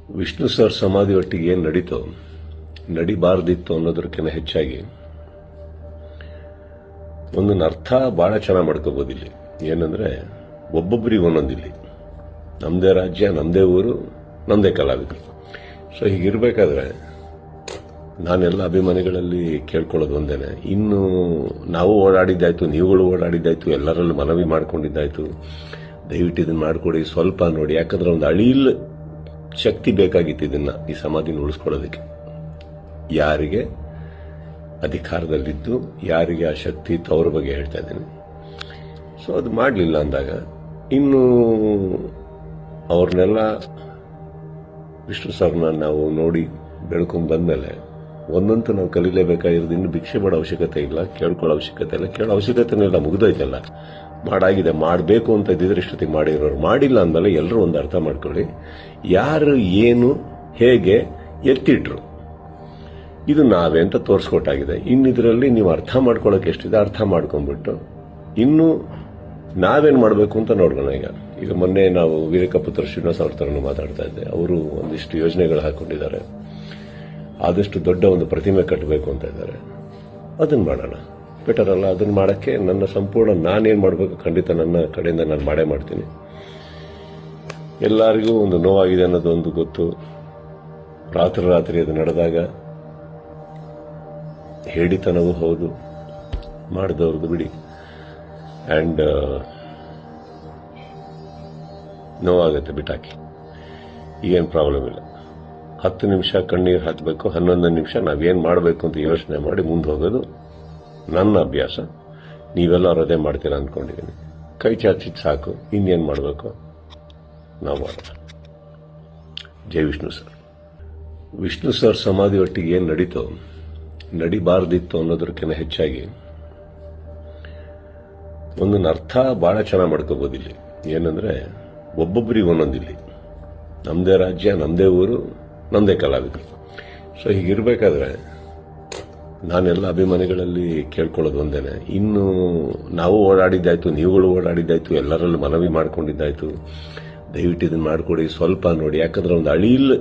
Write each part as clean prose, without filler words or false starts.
Vishnu sir ಸಮಾಧಿ ಒಟ್ಟಿಗೆ ಏನು ನಡೀತೋ ನಡಿಬಾರ್ದಿತ್ತು ಅನ್ನೋದಕ್ಕಿಂತ ಹೆಚ್ಚಾಗಿ ಒಂದನ್ನ ಅರ್ಥ ಬಹಳ ಚೆನ್ನಾಗಿ ಮಾಡ್ಕೋಬಹುದು. ಇಲ್ಲಿ ಏನಂದ್ರೆ ಒಬ್ಬೊಬ್ಬರಿಗೆ ಒಂದೊಂದಿಲ್ಲಿ ನಮ್ಮದೇ ರಾಜ್ಯ, ನಮ್ಮದೇ ಊರು, ನಮ್ಮದೇ ಕಲಾವಿದರು. ಸೊ ಹೀಗಿರ್ಬೇಕಾದ್ರೆ ನಾನೆಲ್ಲ ಅಭಿಮಾನಿಗಳಲ್ಲಿ ಕೇಳ್ಕೊಳ್ಳೋದು ಒಂದೇನೆ, ಇನ್ನು ನಾವು ಓಡಾಡಿದ್ದಾಯ್ತು, ನೀವುಗಳು ಓಡಾಡಿದ್ದಾಯ್ತು, ಎಲ್ಲರಲ್ಲೂ ಮನವಿ ಮಾಡ್ಕೊಂಡಿದ್ದಾಯ್ತು, ದಯವಿಟ್ಟು ಇದನ್ನ ಮಾಡಿಕೊಡಿ, ಸ್ವಲ್ಪ ನೋಡಿ. ಯಾಕಂದ್ರೆ ಒಂದು ಅಳಿಲ್ ಶಕ್ತಿ ಬೇಕಾಗಿತ್ತು ಇದನ್ನ ಈ ಸಮಾಧಿನ ಉಳಿಸ್ಕೊಳ್ಳೋದಕ್ಕೆ. ಯಾರಿಗೆ ಅಧಿಕಾರದಲ್ಲಿದ್ದು ಯಾರಿಗೆ ಆ ಶಕ್ತಿ ಇತ್ತು ಅವ್ರ ಬಗ್ಗೆ ಹೇಳ್ತಾ ಇದ್ದೀನಿ. ಸೊ ಅದು ಮಾಡಲಿಲ್ಲ ಅಂದಾಗ ಇನ್ನು ಅವ್ರನ್ನೆಲ್ಲ ವಿಷ್ಣು ಸರ್ನ ನಾವು ನೋಡಿ ಬೆಳ್ಕೊಂಡ್ ಬಂದ್ಮೇಲೆ ಒಂದಂತೂ ನಾವು ಕಲೀಲೇಬೇಕಾಗಿರೋದು, ಇನ್ನು ಭಿಕ್ಷೆ ಮಾಡೋ ಅವಶ್ಯಕತೆ ಇಲ್ಲ, ಕೇಳ್ಕೊಳ್ಳೋ ಅವಶ್ಯಕತೆ ಇಲ್ಲ, ಕೇಳೋ ಅವಶ್ಯಕತೆನೂ ಇಲ್ಲ, ಮುಗಿದೋಯ್ತಲ್ಲ, ಮಾಡಾಗಿದೆ. ಮಾಡಬೇಕು ಅಂತ ಇದ್ದಿದ್ರೆ ಇಷ್ಟೊತ್ತಿಗೆ ಮಾಡಿರೋರು. ಮಾಡಿಲ್ಲ ಅಂದಮೇಲೆ ಎಲ್ಲರೂ ಒಂದು ಅರ್ಥ ಮಾಡ್ಕೊಳ್ಳಿ, ಯಾರು ಏನು ಹೇಗೆ ಎತ್ತಿಟ್ರು ಇದು ನಾವೇ ಅಂತ ತೋರಿಸ್ಕೊಟ್ಟಾಗಿದೆ. ಇನ್ನಿದ್ರಲ್ಲಿ ನೀವು ಅರ್ಥ ಮಾಡ್ಕೊಳ್ಳೋಕೆ ಎಷ್ಟಿದೆ ಅರ್ಥ ಮಾಡ್ಕೊಂಡ್ಬಿಟ್ಟು ಇನ್ನು ನಾವೇನು ಮಾಡಬೇಕು ಅಂತ ನೋಡೋಣ. ಈಗ ಮೊನ್ನೆ ನಾವು ವೀರಕಪುತ್ರ ಶ್ರೀನಿವಾಸ ಅವ್ರ ಥರನೂ ಮಾತಾಡ್ತಾ ಇದ್ದೆ. ಅವರು ಒಂದಿಷ್ಟು ಯೋಜನೆಗಳು ಹಾಕೊಂಡಿದ್ದಾರೆ, ಆದಷ್ಟು ದೊಡ್ಡ ಒಂದು ಪ್ರತಿಮೆ ಕಟ್ಟಬೇಕು ಅಂತ ಇದ್ದಾರೆ. ಅದನ್ನ ಮಾಡೋಣ, ಬೆಟರ್ ಅಲ್ಲ? ಅದನ್ನ ಮಾಡೋಕ್ಕೆ ನನ್ನ ಸಂಪೂರ್ಣ ನಾನೇನು ಮಾಡಬೇಕು ಖಂಡಿತ ನನ್ನ ಕಡೆಯಿಂದ ನಾನು ಮಾಡೇ ಮಾಡ್ತೀನಿ. ಎಲ್ಲರಿಗೂ ಒಂದು ನೋವಾಗಿದೆ ಅನ್ನೋದು ಒಂದು ಗೊತ್ತು. ರಾತ್ರಿ ಅದು ನಡೆದಾಗ ಹೇಳಿತನವೂ ಹೌದು, ಮಾಡಿದವ್ರದ್ದು ಬಿಡಿ. ಆ್ಯಂಡ್ ನೋವಾಗುತ್ತೆ, ಬಿಟ್ಟಾಕಿ, ಈಗೇನು ಪ್ರಾಬ್ಲಮ್ ಇಲ್ಲ. 10 ನಿಮಿಷ ಕಣ್ಣೀರು ಹಾಕಬೇಕು, 11 ನಿಮಿಷ ನಾವೇನು ಮಾಡಬೇಕು ಅಂತ ಯೋಚನೆ ಮಾಡಿ ಮುಂದೆ ಹೋಗೋದು ನನ್ನ ಅಭ್ಯಾಸ. ನೀವೆಲ್ಲರೂ ಅದೇ ಮಾಡ್ತೀರಾ ಅಂದ್ಕೊಂಡಿದ್ದೀನಿ. ಕೈ ಚಾಚಿದ್ ಸಾಕು, ಇನ್ನೇನು ಮಾಡಬೇಕು ನಾವು ಮಾಡೋಣ. ಜೈ ವಿಷ್ಣು ಸರ್. ವಿಷ್ಣು ಸರ್ ಸಮಾಧಿ ಒಟ್ಟಿಗೆ ಏನು ನಡೀತೋ ನಡಿಬಾರ್ದಿತ್ತು ಅನ್ನೋದಕ್ಕಿಂತ ಹೆಚ್ಚಾಗಿ ಒಂದನ್ನ ಅರ್ಥ ಬಹಳ ಚೆನ್ನಾಗಿ ಮಾಡ್ಕೋಬಹುದು. ಇಲ್ಲಿ ಏನಂದ್ರೆ ಒಬ್ಬೊಬ್ಬರಿಗೆ ಒಂದೊಂದಿಲ್ಲಿ ನಮ್ಮದೇ ರಾಜ್ಯ, ನಮ್ಮದೇ ಊರು, ನಮ್ಮದೇ ಕಲಾವಿದರು. ಸೊ ಹೀಗಿರ್ಬೇಕಾದ್ರೆ ನಾನೆಲ್ಲ ಅಭಿಮಾನಿಗಳಲ್ಲಿ ಕೇಳ್ಕೊಳ್ಳೋದು ಒಂದೇನೆ, ಇನ್ನು ನಾವು ಓಡಾಡಿದ್ದಾಯ್ತು, ನೀವುಗಳು ಓಡಾಡಿದ್ದಾಯ್ತು, ಎಲ್ಲರಲ್ಲೂ ಮನವಿ ಮಾಡ್ಕೊಂಡಿದ್ದಾಯ್ತು, ದಯವಿಟ್ಟು ಇದನ್ನ ಮಾಡಿಕೊಡಿ, ಸ್ವಲ್ಪ ನೋಡಿ. ಯಾಕಂದ್ರೆ ಒಂದು ಅಳಿಲ್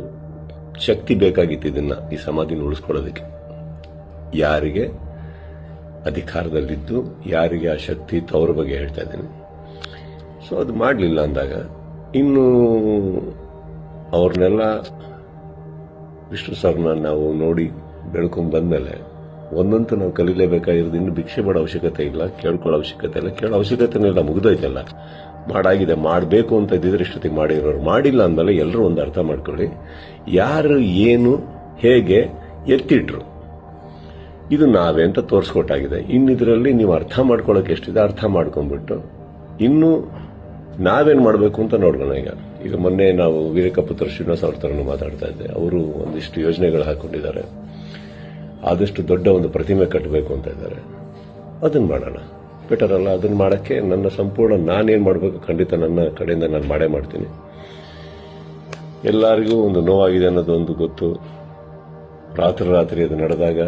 ಶಕ್ತಿ ಬೇಕಾಗಿತ್ತು ಇದನ್ನ ಈ ಸಮಾಧಿನ ಉಳಿಸ್ಕೊಳ್ಳೋದಕ್ಕೆ. ಯಾರಿಗೆ ಅಧಿಕಾರದಲ್ಲಿದ್ದು ಯಾರಿಗೆ ಆ ಶಕ್ತಿ ಇತ್ತು ಅವ್ರ ಬಗ್ಗೆ ಹೇಳ್ತಾ ಇದ್ದೀನಿ. ಸೊ ಅದು ಮಾಡಲಿಲ್ಲ ಅಂದಾಗ ಇನ್ನು ಅವ್ರನ್ನೆಲ್ಲ ವಿಷ್ಣು ಸರ್ನ ನಾವು ನೋಡಿ ಬೆಳ್ಕೊಂಡ್ ಬಂದ್ಮೇಲೆ ಒಂದಂತೂ ನಾವು ಕಲೀಲೇಬೇಕಾಗಿರೋದು, ಇನ್ನು ಭಿಕ್ಷೆ ಮಾಡೋ ಅವಶ್ಯಕತೆ ಇಲ್ಲ, ಕೇಳ್ಕೊಳ್ಳೋ ಅವಶ್ಯಕತೆ ಇಲ್ಲ, ಕೇಳೋ ಅವಶ್ಯಕತೆನೂ ಇಲ್ಲ, ಮುಗಿದೋಯ್ತಲ್ಲ, ಮಾಡಾಗಿದೆ. ಮಾಡಬೇಕು ಅಂತ ಇದ್ದಿದ್ರೆ ಇಷ್ಟೊತ್ತಿಗೆ ಮಾಡಿರೋರು. ಮಾಡಿಲ್ಲ ಅಂದಮೇಲೆ ಎಲ್ಲರೂ ಒಂದು ಅರ್ಥ ಮಾಡ್ಕೊಳ್ಳಿ, ಯಾರು ಏನು ಹೇಗೆ ಎತ್ತಿಟ್ರು ಇದು ನಾವೇ ಅಂತ ತೋರಿಸ್ಕೊಟ್ಟಾಗಿದೆ. ಇನ್ನಿದ್ರಲ್ಲಿ ನೀವು ಅರ್ಥ ಮಾಡ್ಕೊಳ್ಳೋಕೆ ಎಷ್ಟಿದೆ ಅರ್ಥ ಮಾಡ್ಕೊಂಡ್ಬಿಟ್ಟು ಇನ್ನು ನಾವೇನು ಮಾಡಬೇಕು ಅಂತ ನೋಡೋಣ. ಈಗ ಮೊನ್ನೆ ನಾವು ವೀರಕಪುತ್ರ ಶ್ರೀನಿವಾಸ ಅವ್ರ ಥರನೂ ಮಾತಾಡ್ತಾ ಇದ್ದೆ. ಅವರು ಒಂದಿಷ್ಟು ಯೋಜನೆಗಳು ಹಾಕೊಂಡಿದ್ದಾರೆ, ಆದಷ್ಟು ದೊಡ್ಡ ಒಂದು ಪ್ರತಿಮೆ ಕಟ್ಟಬೇಕು ಅಂತ ಇದ್ದಾರೆ. ಅದನ್ನ ಮಾಡೋಣ, ಬೆಟರ್ ಅಲ್ಲ? ಅದನ್ನ ಮಾಡೋಕ್ಕೆ ನನ್ನ ಸಂಪೂರ್ಣ ನಾನೇನು ಮಾಡಬೇಕು ಖಂಡಿತ ನನ್ನ ಕಡೆಯಿಂದ ನಾನು ಮಾಡೇ ಮಾಡ್ತೀನಿ. ಎಲ್ಲರಿಗೂ ಒಂದು ನೋವಾಗಿದೆ ಅನ್ನೋದು ಒಂದು ಗೊತ್ತು. ರಾತ್ರಿ ಅದು ನಡೆದಾಗ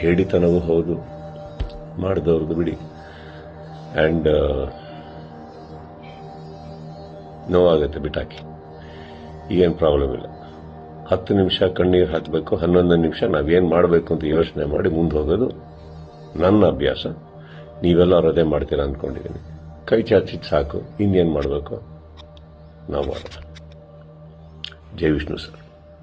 ಹೇಳಿತನವೂ ಹೌದು, ಮಾಡಿದವ್ರದ್ದು ಬಿಡಿ. ಆ್ಯಂಡ್ ನೋವಾಗುತ್ತೆ, ಬಿಟ್ಟಾಕಿ, ಈಗೇನು ಪ್ರಾಬ್ಲಮ್ ಇಲ್ಲ. 10 ನಿಮಿಷ ಕಣ್ಣೀರು ಹಾಕಬೇಕು, 11 ನಿಮಿಷ ನಾವೇನು ಮಾಡಬೇಕು ಅಂತ ಯೋಚನೆ ಮಾಡಿ ಮುಂದೆ ಹೋಗೋದು ನನ್ನ ಅಭ್ಯಾಸ. ನೀವೆಲ್ಲರೂ ಅದೇ ಮಾಡ್ತೀರಾ ಅಂದ್ಕೊಂಡಿದ್ದೀನಿ. ಕೈ ಚಾಚಿದ್ ಸಾಕು, ಇನ್ನೇನು ಮಾಡಬೇಕು ನಾವು ಮಾಡೋಣ. ಜೈ ವಿಷ್ಣು ಸರ್.